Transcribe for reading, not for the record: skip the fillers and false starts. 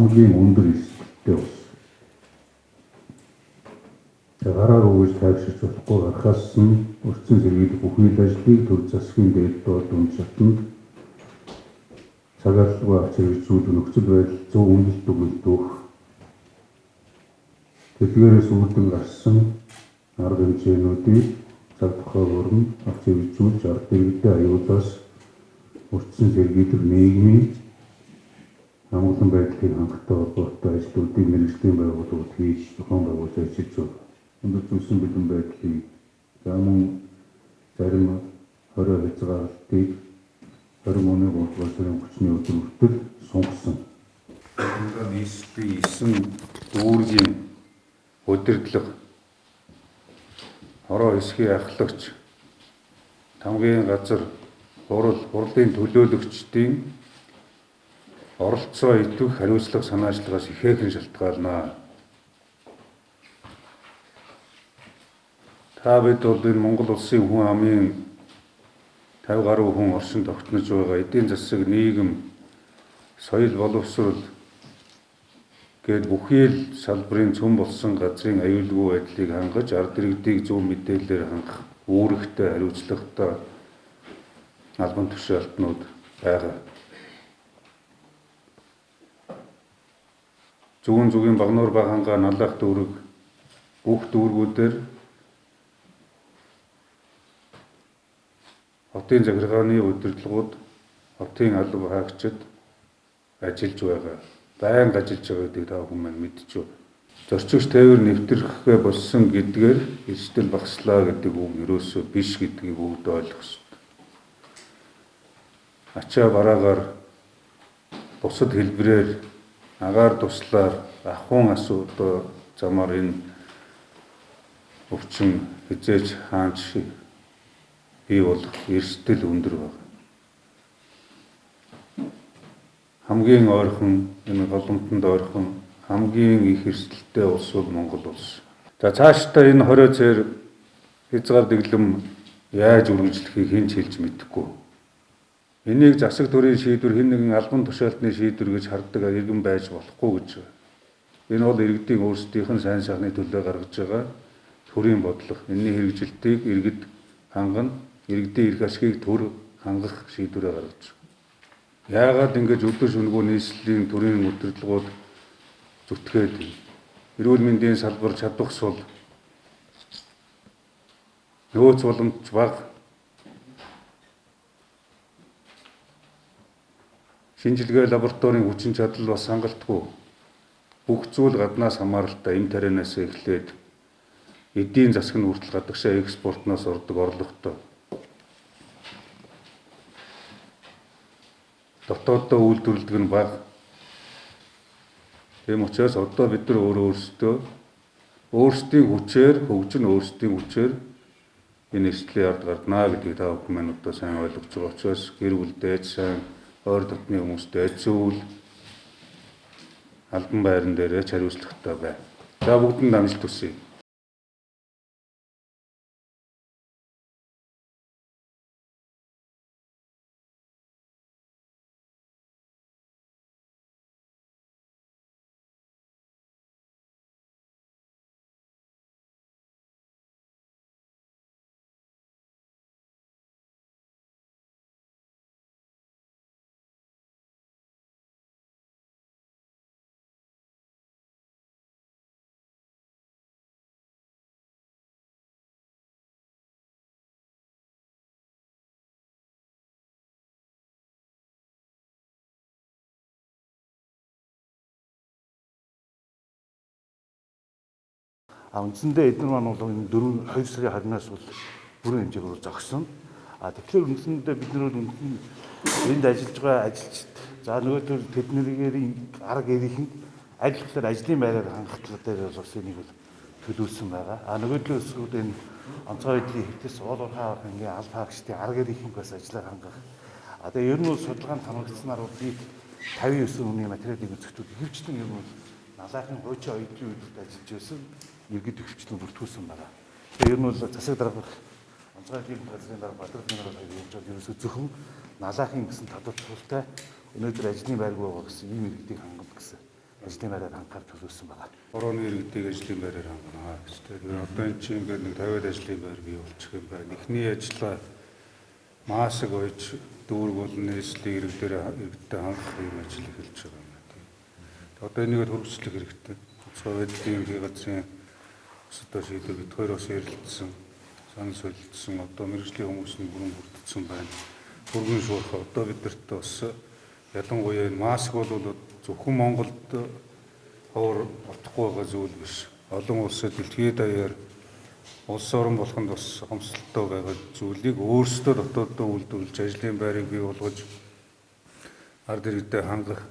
хамгийн өндөр эсэлттэй болсон. Гараар өгөөж тайвширч болохгүй гарахаас нь өрцөн зэргийг бүхий л ажлыг төр засгийн дээд дунд шатнд цагааллгүй авч хэрэгжүүлэх нөхцөл байдал зөв үнэлт өгөлт өгөх тэдгээрээс үүдэн гарсан арга хэмжээнүүдийг цаг тухай бүрэн авч хэрэгжүүлж арга дэргэдээ аюулаас өрцөн зэргийдэх нийгмийн амгалан байдлыг хангалттай холбоотой ажлуудыг мэргэжлийн байгууллагууд хийж зохион байгуулж ажиллаж байна. Өндөр зүйлсэн бэлэн байдлыг мөн зарим 20 хязгаарлалтыг 20 оны 3 сарын 30-ны өдөр хүртэл сунгасан. Ингээ нийслэлийн 9 дүүргийн удирдлага хороо хэсгийн ахлагч тамгийн газар хурлын төлөөлөгчдийн оролцоо идэх хариуцлага санаачлагаас ихээхэн шалтгаална. Та бид бол энэ Монгол улсын хүн амын 50 гаруй хүн оршин тогтнож байгаа эдийн засаг, нийгэм, соёл, боловсрол гээд бүхий л салбарын цөм болсон газрын аюулгүй байдлыг хангаж, ард иргэдийг зөв мэдээлэлээр хангах үүрэгтэй хариуцлагатай албан тушаалтнууд байгаа. Зүүн Багнуур Баганга, Налах дүүрэг бүх дүүргүүдээр хотын захиргааны удирдлагууд, хотын алба хаагчид ажиллаж байгаа. Байнга ажиллаж байгаа гэдгийг та бүхэн маань мэдж байна. Зорчигч тээвэр нэвтрэхээ болсон гэдгээр эрсдэл багслаа гэдэг үг ерөөсөө биш гэдгийг бүгд ойлгох хэрэгтэй. Ачаа бараагаар бусад хэлбэрээр агаар туслаар ахуйн асуудал замаар энэ өвчин хязээж хаанч бий болох эрсдэл өндөр байна. Хамгийн ойрхон энэ голомтонд ойрхон хамгийн их эрсдэлтэй улс бол Монгол улс. За цаашдаа энэ 20 цээр хязгаар дэглэм яаж үргэлжлэхийг хэн ч хэлж мэдэхгүй. Энийг засаг төрийн шийдвэр, хэн нэгэн албан тушаалтны шийдвэр гэж харддаг иргэн байж болохгүй гэж байна. Энэ бол иргэдийн өөрсдийнх нь сайн сайхны төлөө гаргаж байгаа төрийн бодлого. Энэний хэрэгжилтийг иргэд хангана, иргэдийн эрх ашгийг төр хангах шийдвэрээ гаргаж байгаа. Яагаад ингэж өдөр шөнөгүй нийслэлийн төрийн удирдлагууд зүтгээд эрүүл мэндийн салбар чадвах сул нөөц боломж бага, шинжилгээ лабораторийн хүчин чадал бас хангалтгүй, бүх зүйл гаднаас хамааралтай эм тарианаас эхлээд эдийн засаг нь хүртэл гадагшаа экспортноос ордог орлоготой. Дотооддоо үйлдвэрлэдэг нь бага. Тийм учраас одоо бид нар өөрсдийн хүчээр хөгжин, өөрсдийн хүчээр энэ эрсдлийн ард гардана гэдгийг та бүхэн маань одоо сайн ойлгож байгаа учраас гэр бүл дээд сайн ойр дотны хүмүүстэй ажил албан байран дээрээ хариуцлагатай байна. За бүгдэнд амжилт хүсье. Үндсэндээ эдгээр маань бол энэ 2 сарын харнаас бол бүрэн хэмжээгээр зогсон. Тэгэхээр үндсэндээ бид нар энд ажиллаж байгаа ажилчид за нөгөөдөр тэднийгээр арга ирээхэнд ажиллахлаар ажлын байраар хангах дээр бас энийг төлөвлөсөн байгаа. Нөгөөдлөөс энэ онцгой байдлын хэвтээс уул уурхай ингийн алба хаагчдын арга ирээхэнд бас ажиллаа хангах. Тэгээ ер нь бол судалгаанд хамрагдсанаар бол би 59 хүний материалыг үзэхдээ хэвчлэн ер нь налаахын хуучин оюутны үйлдвэрт ажиллаж байсан иргэд хөвчлэн бүртгүүлсэн байна. Тэгээ ер нь бол засаг даргах онцгой байдлын газрын дарга Бадрал генерал хоёр явж байгаа ерөөсөө зөвхөн налаахын гэсэн тодорхойлолтой өнөөдөр ажлын байргүй байгаа гэсэн ийм иргэдийг хангамж гэсэн ажлын байраар хангахаар төлөвлөсөн байна. Борооны иргэдийг ажлын байраар хангана гэж. Тэгэхээр одоо эн чинь ингээд нэг 50-аад ажлын байр бий болчих юм байна. Эхний ажлаа маасыг ойж дүүрэг болон нийслэлийн иргэдтэй хангах юм ажил эхэлж байгаа юм. Одоо энийг хөрвүүлэх хэрэгтэй. Цовэдлийн ерхий газрын одоо шийдвэр бид хоёр бас ярилцсан, санал солилцсон. Одоо мэргэжлийн хүмүүс нь бүрэн бүрдсэн байна. Бүргэн шуурх одоо бидэрт бас ялангуяа энэ маск бол зөвхөн Монголд ховор олдохгүй байгаа зүйл биш. Олон улсад дэлхийд даяар улс орон болоход бас хомсдолтой байгаа зүйлийг өөрсдөө дотооддоо үйлдвэрлэж ажлын байрыг бий болгож ард иргэдэд хангах